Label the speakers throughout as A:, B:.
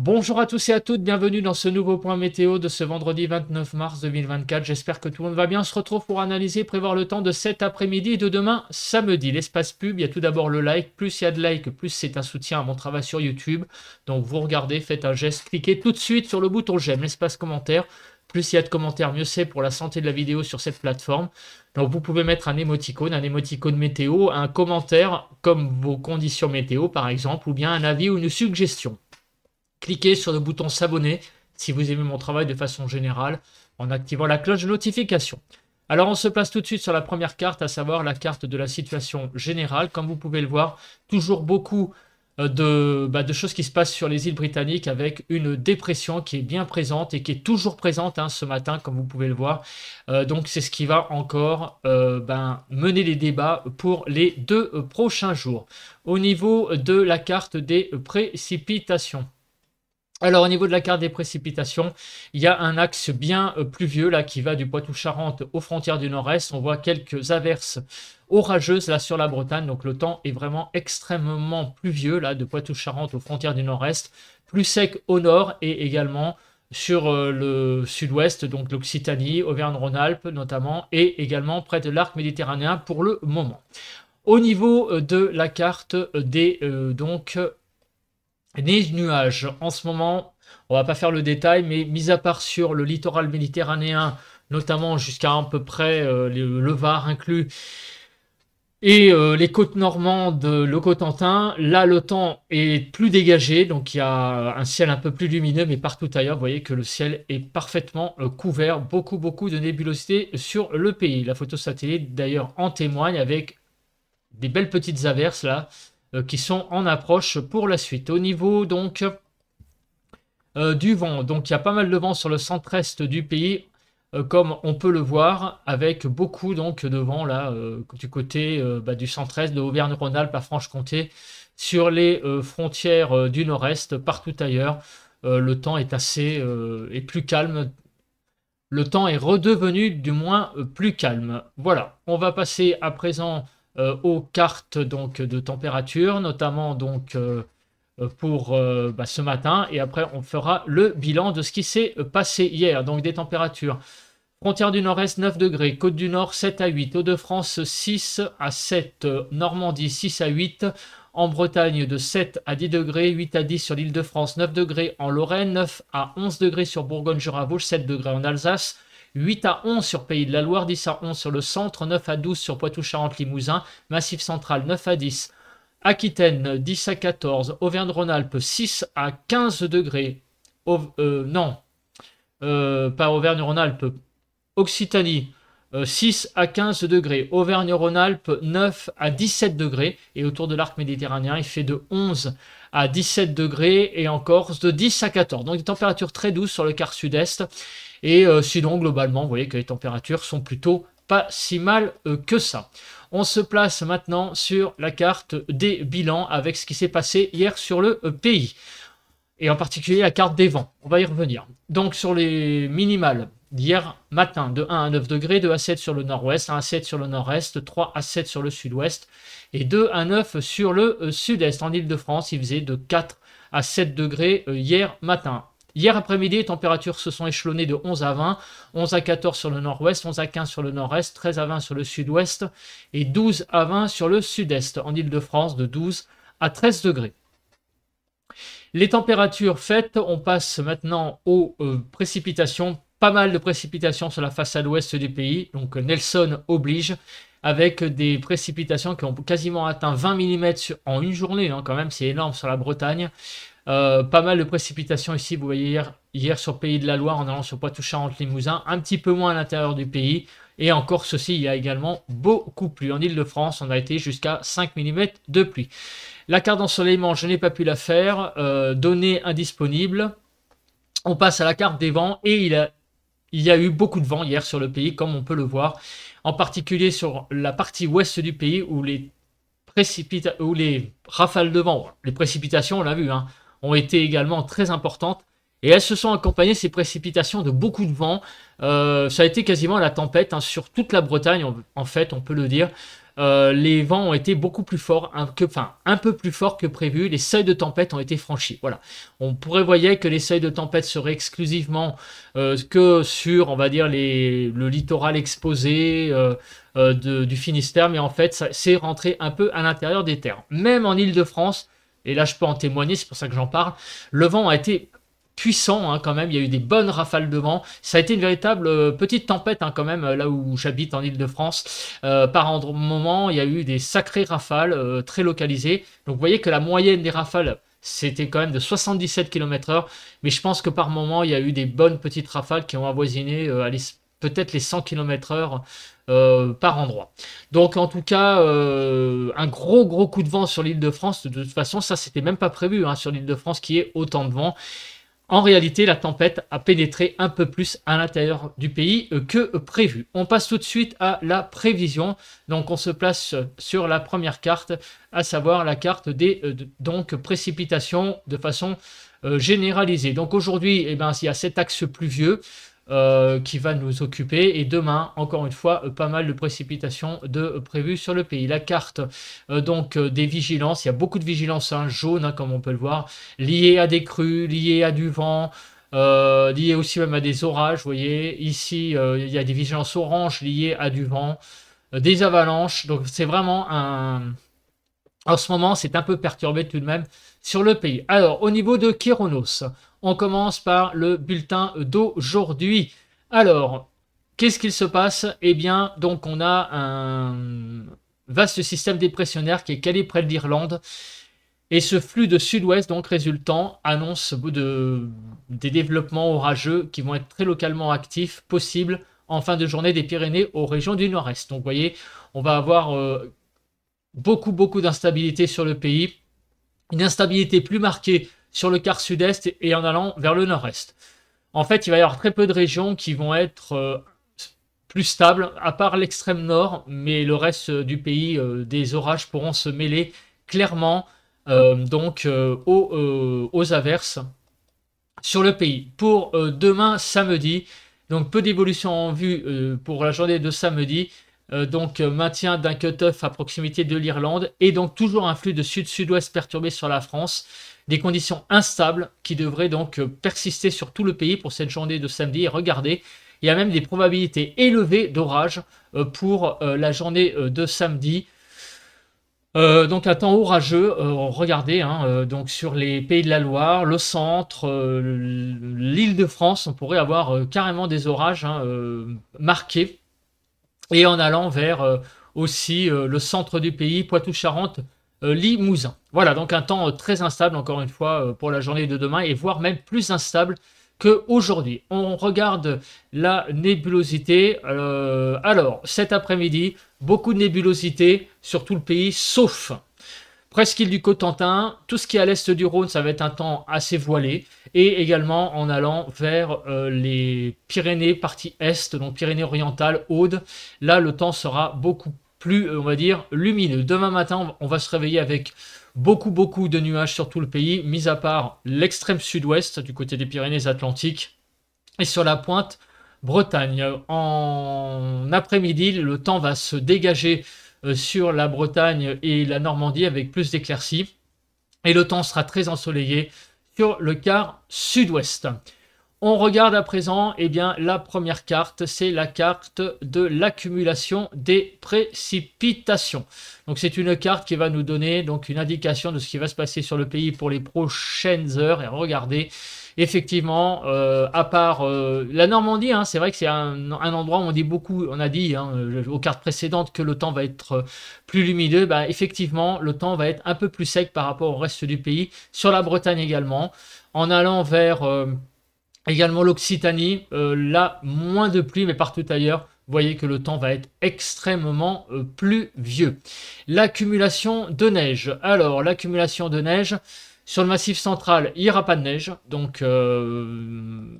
A: Bonjour à tous et à toutes, bienvenue dans ce nouveau point météo de ce vendredi 29 mars 2024. J'espère que tout le monde va bien. On se retrouve pour analyser et prévoir le temps de cet après-midi et de demain samedi. L'espace pub, il y a tout d'abord le like. Plus il y a de likes, plus c'est un soutien à mon travail sur YouTube. Donc vous regardez, faites un geste, cliquez tout de suite sur le bouton j'aime. L'espace commentaire, plus il y a de commentaires, mieux c'est pour la santé de la vidéo sur cette plateforme. Donc vous pouvez mettre un émoticône météo, un commentaire comme vos conditions météo par exemple, ou bien un avis ou une suggestion. Cliquez sur le bouton s'abonner si vous aimez mon travail de façon générale en activant la cloche de notification. Alors on se place tout de suite sur la première carte, à savoir la carte de la situation générale. Comme vous pouvez le voir, toujours beaucoup de choses qui se passent sur les îles britanniques avec une dépression qui est bien présente et qui est toujours présente ce matin, comme vous pouvez le voir. Donc c'est ce qui va encore mener les débats pour les 2 prochains jours. Au niveau de la carte des précipitations. Alors au niveau de la carte des précipitations, il y a un axe bien pluvieux là qui va du Poitou-Charentes aux frontières du nord-est. On voit quelques averses orageuses là sur la Bretagne. Donc le temps est vraiment extrêmement pluvieux là de Poitou-Charentes aux frontières du nord-est. Plus sec au nord et également sur le sud-ouest, donc l'Occitanie, Auvergne-Rhône-Alpes notamment, et également près de l'arc méditerranéen pour le moment. Au niveau de la carte des les nuages, en ce moment, on va pas faire le détail, mais mis à part sur le littoral méditerranéen, notamment jusqu'à à peu près le Var inclus, et les côtes normandes, le Cotentin, là le temps est plus dégagé, donc il y a un ciel un peu plus lumineux, mais partout ailleurs, vous voyez que le ciel est parfaitement couvert, beaucoup de nébulosité sur le pays. La photo satellite d'ailleurs en témoigne avec des belles petites averses là, qui sont en approche pour la suite. Au niveau donc du vent, donc il y a pas mal de vent sur le centre-est du pays, comme on peut le voir, avec beaucoup donc de vent là du côté du centre-est de Auvergne-Rhône-Alpes à Franche-Comté, sur les frontières du nord-est, partout ailleurs. Le temps est est plus calme. Le temps est redevenu du moins plus calme. Voilà, on va passer à présent aux cartes donc de température, notamment donc pour ce matin, et après on fera le bilan de ce qui s'est passé hier. Donc des températures: frontière du nord-est 9 degrés, côte du nord 7 à 8, Hauts-de-France 6 à 7, Normandie 6 à 8, en Bretagne de 7 à 10 degrés, 8 à 10 sur l'Île-de-France, 9 degrés en Lorraine, 9 à 11 degrés sur Bourgogne-Jura-Vosges, 7 degrés en Alsace, 8 à 11 sur Pays de la Loire, 10 à 11 sur le centre, 9 à 12 sur Poitou-Charentes-Limousin, Massif central 9 à 10, Aquitaine 10 à 14, Auvergne-Rhône-Alpes 6 à 15 degrés, pas Auvergne-Rhône-Alpes, Occitanie 6 à 15 degrés, Auvergne-Rhône-Alpes 9 à 17 degrés, et autour de l'arc méditerranéen il fait de 11 à 17 degrés, et en Corse de 10 à 14. Donc des températures très douces sur le quart sud-est. Et sinon, globalement, vous voyez que les températures sont plutôt pas si mal que ça. On se place maintenant sur la carte des bilans avec ce qui s'est passé hier sur le pays. Et en particulier la carte des vents. On va y revenir. Donc sur les minimales d'hier matin, de 1 à 9 degrés, 2 à 7 sur le nord-ouest, 1 à 7 sur le nord-est, 3 à 7 sur le sud-ouest et 2 à 9 sur le sud-est. En Île-de-France, il faisait de 4 à 7 degrés hier matin. Hier après-midi, les températures se sont échelonnées de 11 à 20, 11 à 14 sur le nord-ouest, 11 à 15 sur le nord-est, 13 à 20 sur le sud-ouest et 12 à 20 sur le sud-est. En Île-de-France, de 12 à 13 degrés. Les températures faites, on passe maintenant aux précipitations. Pas mal de précipitations sur la façade ouest du pays, donc Nelson oblige, avec des précipitations qui ont quasiment atteint 20 mm en une journée, quand même, c'est énorme sur la Bretagne. Pas mal de précipitations ici, vous voyez hier sur Pays de la Loire en allant sur Poitou-Charentes-Limousin, un petit peu moins à l'intérieur du pays, et en Corse aussi il y a également beaucoup plu. En Île-de-France on a été jusqu'à 5 mm de pluie. La carte d'ensoleillement, je n'ai pas pu la faire, données indisponibles. On passe à la carte des vents, et il y a eu beaucoup de vent hier sur le pays, comme on peut le voir, en particulier sur la partie ouest du pays où les rafales de vent, les précipitations on l'a vu, ont été également très importantes, et elles se sont accompagnées, ces précipitations, de beaucoup de vent. Ça a été quasiment la tempête sur toute la Bretagne, en fait, on peut le dire. les vents ont été beaucoup plus forts, un peu plus forts que prévu. Les seuils de tempête ont été franchis. Voilà. On prévoyait que les seuils de tempête seraient exclusivement que sur, on va dire, le littoral exposé du Finistère, mais en fait, ça c'est rentré un peu à l'intérieur des terres. Même en Île-de-France, et là je peux en témoigner, c'est pour ça que j'en parle, le vent a été puissant quand même, il y a eu des bonnes rafales de vent, ça a été une véritable petite tempête quand même, là où j'habite en Île-de-France, par moment il y a eu des sacrées rafales très localisées, donc vous voyez que la moyenne des rafales c'était quand même de 77 km/h, mais je pense que par moment il y a eu des bonnes petites rafales qui ont avoisiné peut-être les 100 km/h par endroit. Donc en tout cas, un gros coup de vent sur l'île de France. De toute façon, ça c'était même pas prévu sur l'île de France qui est autant de vent. En réalité, la tempête a pénétré un peu plus à l'intérieur du pays que prévu. On passe tout de suite à la prévision. Donc on se place sur la première carte, à savoir la carte des précipitations de façon généralisée. Donc aujourd'hui, il y a cet axe pluvieux qui va nous occuper, et demain encore une fois pas mal de précipitations prévues sur le pays. La carte des vigilances, il y a beaucoup de vigilances jaunes comme on peut le voir, liées à des crues, liées à du vent, liées aussi même à des orages. Vous voyez ici il y a des vigilances oranges liées à du vent, des avalanches. Donc c'est vraiment en ce moment c'est un peu perturbé tout de même sur le pays. Alors au niveau de Kéronos, on commence par le bulletin d'aujourd'hui. Alors, qu'est-ce qu'il se passe? Eh bien, donc on a un vaste système dépressionnaire qui est calé près de l'Irlande. Et ce flux de sud-ouest, donc résultant, annonce des développements orageux qui vont être très localement actifs, possibles en fin de journée des Pyrénées aux régions du nord-est. Donc, vous voyez, on va avoir beaucoup d'instabilité sur le pays. Une instabilité plus marquée sur le quart sud-est et en allant vers le nord-est. En fait, il va y avoir très peu de régions qui vont être plus stables, à part l'extrême nord, mais le reste du pays, des orages pourront se mêler clairement aux averses sur le pays. Pour demain, samedi, donc peu d'évolution en vue pour la journée de samedi. Maintien d'un cut-off à proximité de l'Irlande et donc toujours un flux de sud-sud-ouest perturbé sur la France. Des conditions instables qui devraient donc persister sur tout le pays pour cette journée de samedi. Et regardez, il y a même des probabilités élevées d'orage pour la journée de samedi. Donc un temps orageux, regardez, donc sur les pays de la Loire, le centre, l'île de France, on pourrait avoir carrément des orages marqués. Et en allant vers aussi le centre du pays, Poitou-Charentes, Limousin. Voilà, donc un temps très instable, encore une fois, pour la journée de demain, et voire même plus instable qu'aujourd'hui. On regarde la nébulosité. Alors, cet après-midi, beaucoup de nébulosité sur tout le pays, sauf presqu'île du Cotentin, tout ce qui est à l'est du Rhône, ça va être un temps assez voilé. Et également en allant vers les Pyrénées, partie est, donc Pyrénées-Orientales, Aude. Là, le temps sera beaucoup plus, on va dire, lumineux. Demain matin, on va se réveiller avec beaucoup de nuages sur tout le pays, mis à part l'extrême sud-ouest, du côté des Pyrénées-Atlantiques. Et sur la pointe, Bretagne. En après-midi, le temps va se dégager sur la Bretagne et la Normandie avec plus d'éclaircies. Et le temps sera très ensoleillé sur le quart sud-ouest. On regarde à présent, la première carte, c'est la carte de l'accumulation des précipitations. Donc c'est une carte qui va nous donner donc une indication de ce qui va se passer sur le pays pour les prochaines heures. Et regardez, effectivement, à part la Normandie, c'est vrai que c'est un endroit où on dit beaucoup, on a dit aux cartes précédentes que le temps va être plus lumineux. Effectivement, le temps va être un peu plus sec par rapport au reste du pays, sur la Bretagne également. En allant vers également l'Occitanie, là, moins de pluie, mais partout ailleurs, vous voyez que le temps va être extrêmement pluvieux. L'accumulation de neige. Alors, l'accumulation de neige, sur le massif central, il n'y aura pas de neige. Donc, une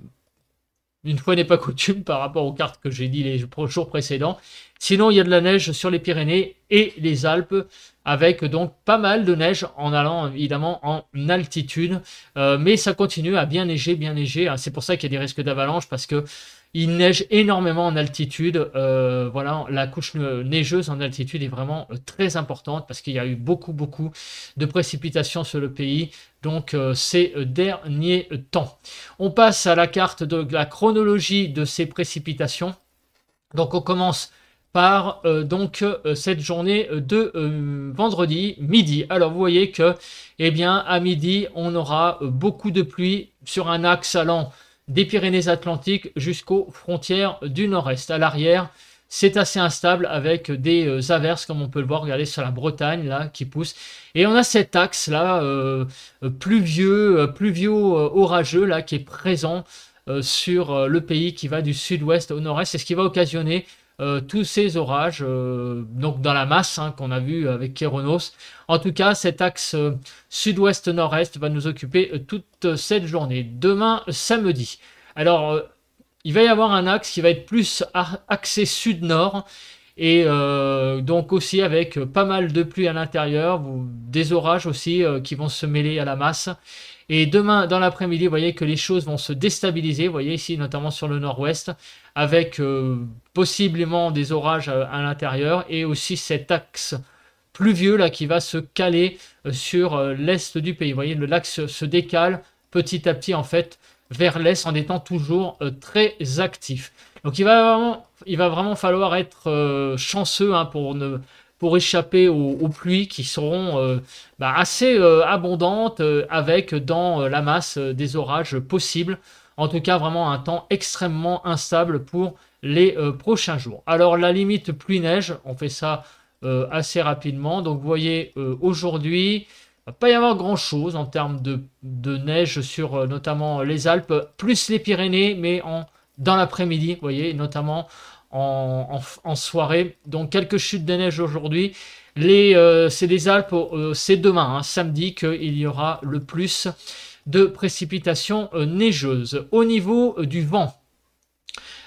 A: fois n'est pas coutume par rapport aux cartes que j'ai dit les jours précédents. Sinon, il y a de la neige sur les Pyrénées et les Alpes, avec donc pas mal de neige en allant évidemment en altitude. Mais ça continue à bien neiger. C'est pour ça qu'il y a des risques d'avalanche, parce que Il neige énormément en altitude. Voilà, la couche neigeuse en altitude est vraiment très importante parce qu'il y a eu beaucoup de précipitations sur le pays donc ces derniers temps. On passe à la carte de la chronologie de ces précipitations. Donc on commence par cette journée de vendredi midi. Alors vous voyez que eh bien à midi on aura beaucoup de pluie sur un axe allant des Pyrénées-Atlantiques jusqu'aux frontières du nord-est. À l'arrière, c'est assez instable avec des averses, comme on peut le voir, regardez sur la Bretagne, là, qui pousse. Et on a cet axe-là, pluvieux, orageux, là, qui est présent sur le pays, qui va du sud-ouest au nord-est. C'est ce qui va occasionner tous ces orages, donc dans la masse qu'on a vu avec Kéronos. En tout cas, cet axe sud-ouest-nord-est va nous occuper toute cette journée. Demain, samedi. Alors, il va y avoir un axe qui va être plus axé sud-nord et donc aussi avec pas mal de pluie à l'intérieur, des orages aussi qui vont se mêler à la masse. Et demain, dans l'après-midi, vous voyez que les choses vont se déstabiliser. Vous voyez ici, notamment sur le nord-ouest, avec possiblement des orages à l'intérieur et aussi cet axe pluvieux là qui va se caler sur l'est du pays. Vous voyez, l'axe se décale petit à petit en fait vers l'est en étant toujours très actif. Donc il va vraiment falloir être chanceux pour échapper aux pluies qui seront assez abondantes avec dans la masse des orages possibles. En tout cas, vraiment un temps extrêmement instable pour les prochains jours. Alors la limite pluie-neige, on fait ça assez rapidement. Donc vous voyez aujourd'hui, il ne va pas y avoir grand chose en termes de neige sur notamment les Alpes, plus les Pyrénées, mais dans l'après-midi, vous voyez, notamment en soirée. Donc quelques chutes de neige aujourd'hui. C'est les Alpes, c'est demain, samedi, qu'il y aura le plus de précipitations neigeuses. Au niveau du vent,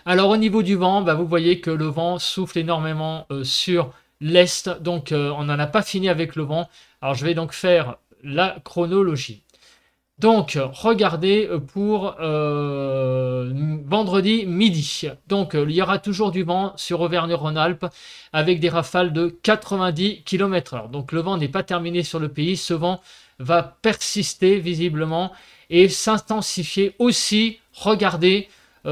A: alors au niveau du vent, vous voyez que le vent souffle énormément sur l'est, donc on n'en a pas fini avec le vent. Alors je vais donc faire la chronologie. Donc regardez pour vendredi midi. Donc il y aura toujours du vent sur Auvergne-Rhône-Alpes avec des rafales de 90 km/h. Donc le vent n'est pas terminé sur le pays, ce vent va persister visiblement et s'intensifier aussi. Regardez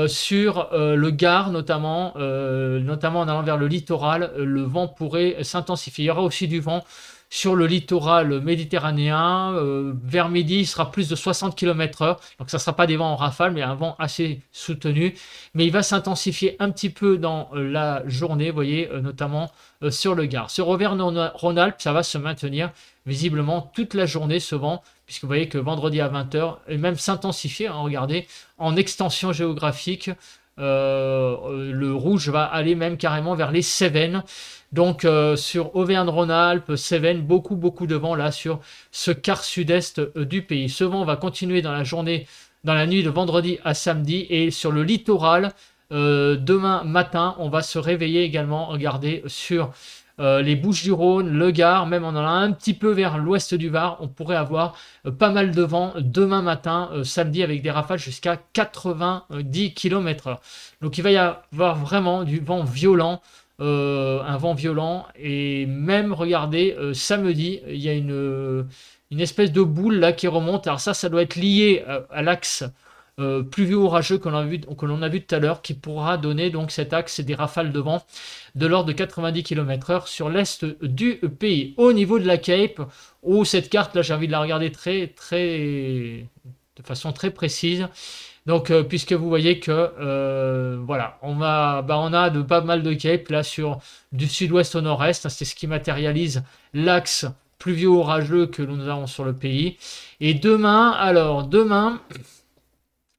A: sur le Gard notamment en allant vers le littoral, le vent pourrait s'intensifier. Il y aura aussi du vent sur le littoral méditerranéen. Vers midi, il sera plus de 60 km/h. Donc ça ne sera pas des vents en rafale, mais un vent assez soutenu. Mais il va s'intensifier un petit peu dans la journée, vous voyez, notamment sur le Gard. Sur Auvergne-Rhône-Alpes, ça va se maintenir visiblement toute la journée, ce vent, puisque vous voyez que vendredi à 20h, et même s'intensifier, regardez, en extension géographique, le rouge va aller même carrément vers les Cévennes. Donc sur Auvergne-Rhône-Alpes, Cévennes, beaucoup de vent là sur ce quart sud-est du pays. Ce vent va continuer dans la journée, dans la nuit de vendredi à samedi, et sur le littoral, demain matin, on va se réveiller également, regardez, sur les Bouches-du-Rhône, le Gard, même on en a un petit peu vers l'ouest du Var, on pourrait avoir pas mal de vent demain matin, samedi, avec des rafales jusqu'à 90 km/h. Donc il va y avoir vraiment du vent violent, un vent violent, et même regardez, samedi, il y a une espèce de boule là qui remonte. Alors ça doit être lié à l'axe pluvieux orageux que l'on a vu tout à l'heure, qui pourra donner donc cet axe des rafales de vent de l'ordre de 90 km/h sur l'est du pays. Au niveau de la Cape, cette carte là, j'ai envie de la regarder de façon très précise. Donc puisque vous voyez que voilà, on a pas mal de Cape là sur du sud-ouest au nord-est. C'est ce qui matérialise l'axe pluvieux orageux que nous avons sur le pays. Et demain,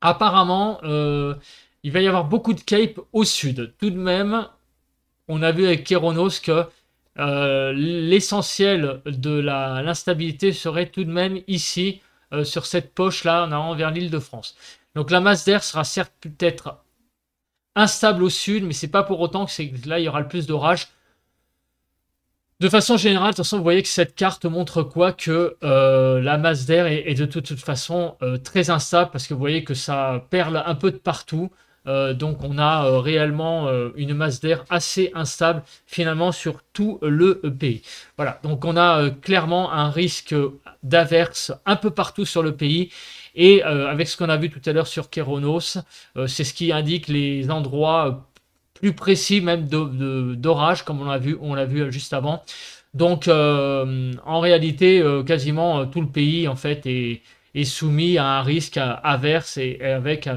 A: apparemment, il va y avoir beaucoup de Cape au sud. Tout de même, on a vu avec Kéronos que l'essentiel de l'instabilité serait tout de même ici, sur cette poche-là, en allant vers l'île de France. Donc la masse d'air sera certes peut-être instable au sud, mais c'est pas pour autant que là, il y aura le plus d'orages. De façon générale, de toute façon, vous voyez que cette carte montre quoi? Que la masse d'air est de toute façon très instable, parce que vous voyez que ça perle un peu de partout. Donc on a réellement une masse d'air assez instable finalement sur tout le pays. Voilà, donc on a clairement un risque d'averse un peu partout sur le pays. Et avec ce qu'on a vu tout à l'heure sur Kéronos, c'est ce qui indique les endroits plus précis même d'orage, comme on l'a vu juste avant. Donc en réalité, quasiment tout le pays en fait est soumis à un risque averse et avec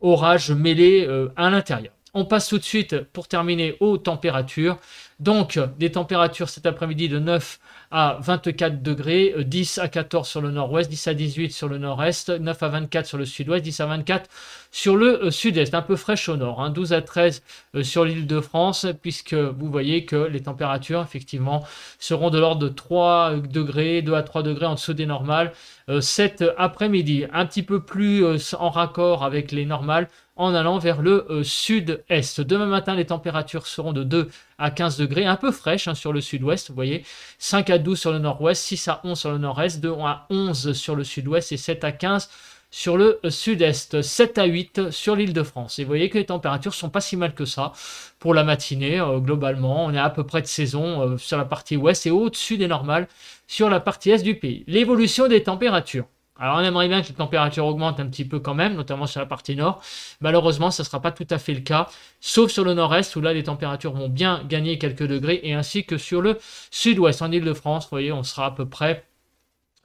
A: orage mêlé à l'intérieur. On passe tout de suite, pour terminer, aux températures. Donc, des températures cet après-midi de 9 à 24 degrés, 10 à 14 sur le nord-ouest, 10 à 18 sur le nord-est, 9 à 24 sur le sud-ouest, 10 à 24 sur le sud-est, un peu fraîche au nord, hein, 12 à 13 sur l'île de France, puisque vous voyez que les températures, effectivement, seront de l'ordre de 3 degrés, 2 à 3 degrés en dessous des normales cet après-midi. Un petit peu plus en raccord avec les normales, en allant vers le sud-est. Demain matin, les températures seront de 2 à 15 degrés, un peu fraîches hein, sur le sud-ouest, vous voyez, 5 à 12 sur le nord-ouest, 6 à 11 sur le nord-est, 2 à 11 sur le sud-ouest et 7 à 15 sur le sud-est, 7 à 8 sur l'île de France. Et vous voyez que les températures sont pas si mal que ça pour la matinée, globalement. On est à peu près de saison sur la partie ouest et au-dessus des normales sur la partie est du pays. L'évolution des températures. Alors on aimerait bien que les températures augmentent un petit peu quand même, notamment sur la partie nord. Malheureusement, ça ne sera pas tout à fait le cas, sauf sur le nord-est où là les températures vont bien gagner quelques degrés, et ainsi que sur le sud-ouest. En Île-de-France, vous voyez, on sera à peu près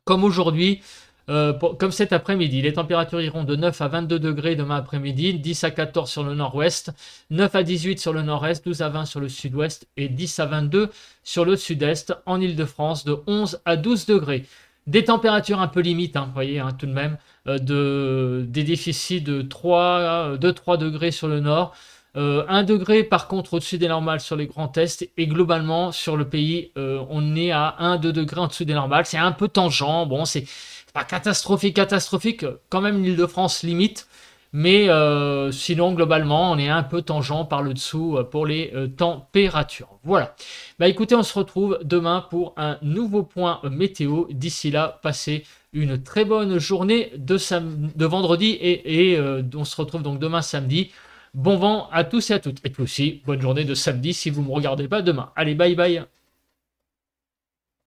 A: comme aujourd'hui, comme cet après-midi. Les températures iront de 9 à 22 degrés demain après-midi, 10 à 14 sur le nord-ouest, 9 à 18 sur le nord-est, 12 à 20 sur le sud-ouest et 10 à 22 sur le sud-est. En Île-de-France, de 11 à 12 degrés. Des températures un peu limites, hein, vous voyez, hein, tout de même, des déficits de 3 degrés sur le nord, 1 degré par contre au-dessus des normales sur les grands est, et globalement sur le pays, on est à 1-2 degrés en dessous des normales. C'est un peu tangent, bon, c'est pas catastrophique, quand même l'Île-de-France limite, mais sinon globalement on est un peu tangent par le dessous pour les températures. Voilà, bah écoutez, on se retrouve demain pour un nouveau point météo. D'ici là, passez une très bonne journée de vendredi, et on se retrouve donc demain samedi. Bon vent à tous et à toutes, et puis aussi bonne journée de samedi si vous ne me regardez pas demain. Allez, bye bye.